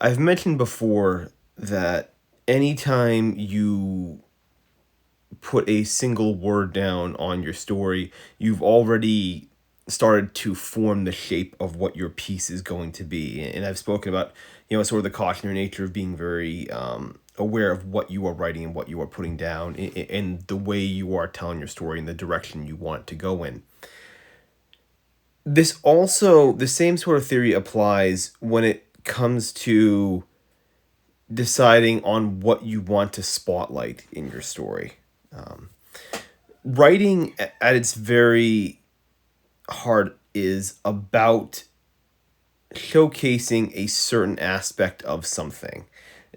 I've mentioned before that anytime you put a single word down on your story, you've already started to form the shape of what your piece is going to be. And I've spoken about, sort of the cautionary nature of being very aware of what you are writing and what you are putting down and the way you are telling your story and the direction you want it to go in. The same sort of theory applies when it comes to deciding on what you want to spotlight in your story. Um, Writing at its very heart is about showcasing a certain aspect of something.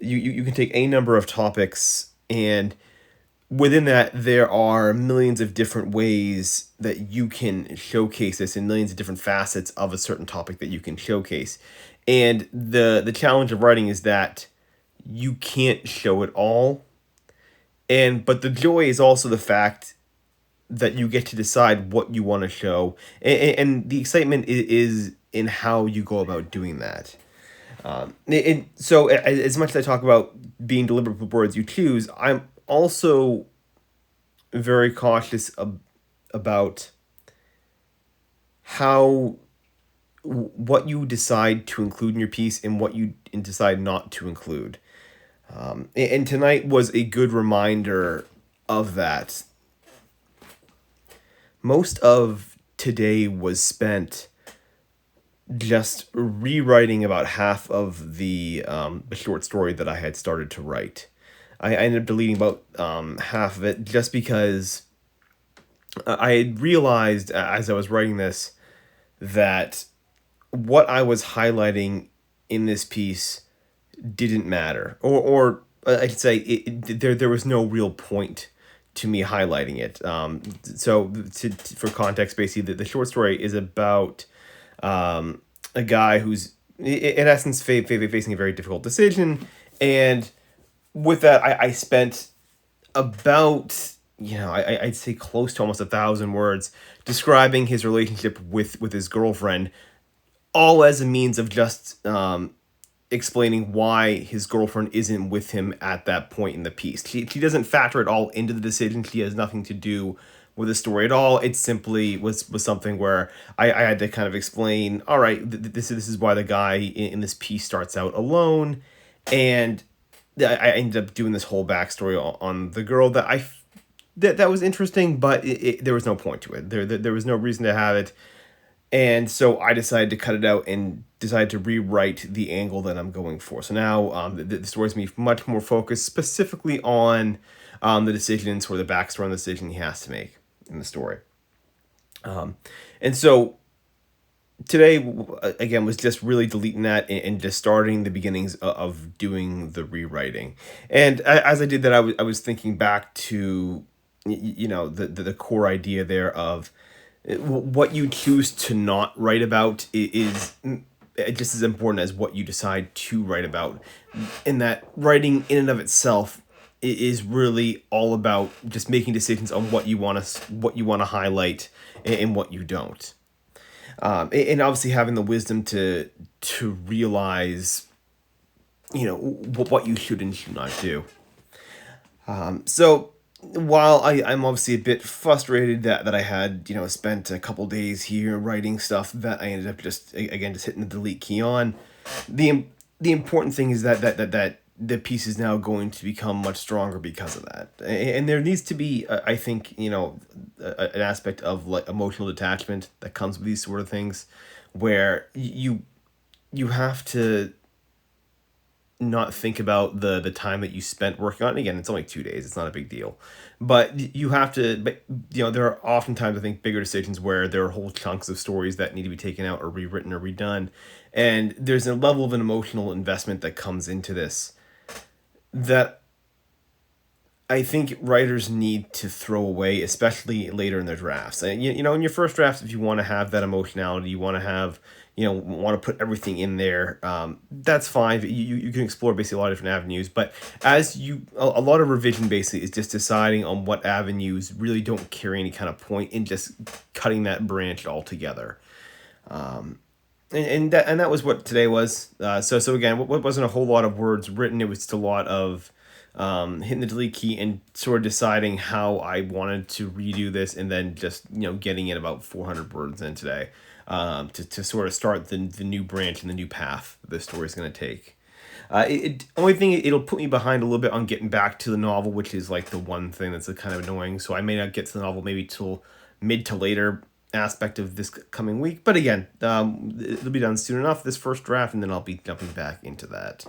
You can take a number of topics, and within that, there are millions of different ways that you can showcase this and millions of different facets of a certain topic that you can showcase. And the challenge of writing is that you can't show it all. But the joy is also the fact that you get to decide what you want to show, and the excitement is in how you go about doing that. So as much as I talk about being deliberate with words you choose, I'm also very cautious about how what you decide to include in your piece and what you decide not to include. And tonight was a good reminder of that. Most of today was spent just rewriting about half of the short story that I had started to write. I ended up deleting about half of it just because I had realized as I was writing this that what I was highlighting in this piece didn't matter, or I could say there was no real point to me highlighting it. For context, basically, the short story is about a guy who's in essence facing a very difficult decision, and with that, I spent about I'd say close to almost 1,000 words describing his relationship with his girlfriend, all as a means of just explaining why his girlfriend isn't with him at that point in the piece. She doesn't factor it all into the decision. She has nothing to do with the story at all. It simply was something where I had to kind of explain, all right, this is why the guy in this piece starts out alone. And I ended up doing this whole backstory on the girl that was interesting, but there was no point to it. There was no reason to have it. And so I decided to cut it out and decided to rewrite the angle that I'm going for. So now the story's going to be much more focused specifically on the decisions or the backstory on the decision he has to make in the story. And so today, again, was just really deleting that and just starting the beginnings of doing the rewriting. And as I did that, I was thinking back to, the core idea there of what you choose to not write about is just as important as what you decide to write about. And that writing in and of itself is really all about just making decisions on what you want to highlight and what you don't. And obviously having the wisdom to realize, what you should and should not do. So while I'm obviously a bit frustrated that I had, spent a couple days here writing stuff that I ended up just hitting the delete key on, the the important thing is that the piece is now going to become much stronger because of that. And there needs to be, I think, an aspect of like emotional detachment that comes with these sort of things, where you have to not think about the time that you spent working on it. Again, it's only 2 days, it's not a big deal, but you have to, there are oftentimes, I think, bigger decisions where there are whole chunks of stories that need to be taken out or rewritten or redone, and there's a level of an emotional investment that comes into this that I think writers need to throw away, especially later in their drafts. And in your first drafts, if you want to have that emotionality, you want to have, want to put everything in there. That's fine. You can explore basically a lot of different avenues. But a lot of revision basically is just deciding on what avenues really don't carry any kind of point and just cutting that branch altogether. And that was what today was. So again, what wasn't a whole lot of words written. It was just a lot of hitting the delete key and sort of deciding how I wanted to redo this, and then just getting in about 400 words in today, to sort of start the new branch and the new path the story's going to take. Only thing, it'll put me behind a little bit on getting back to the novel, which is like the one thing that's kind of annoying. So I may not get to the novel maybe till mid to later aspect of this coming week. But again, it'll be done soon enough, this first draft, and then I'll be jumping back into that.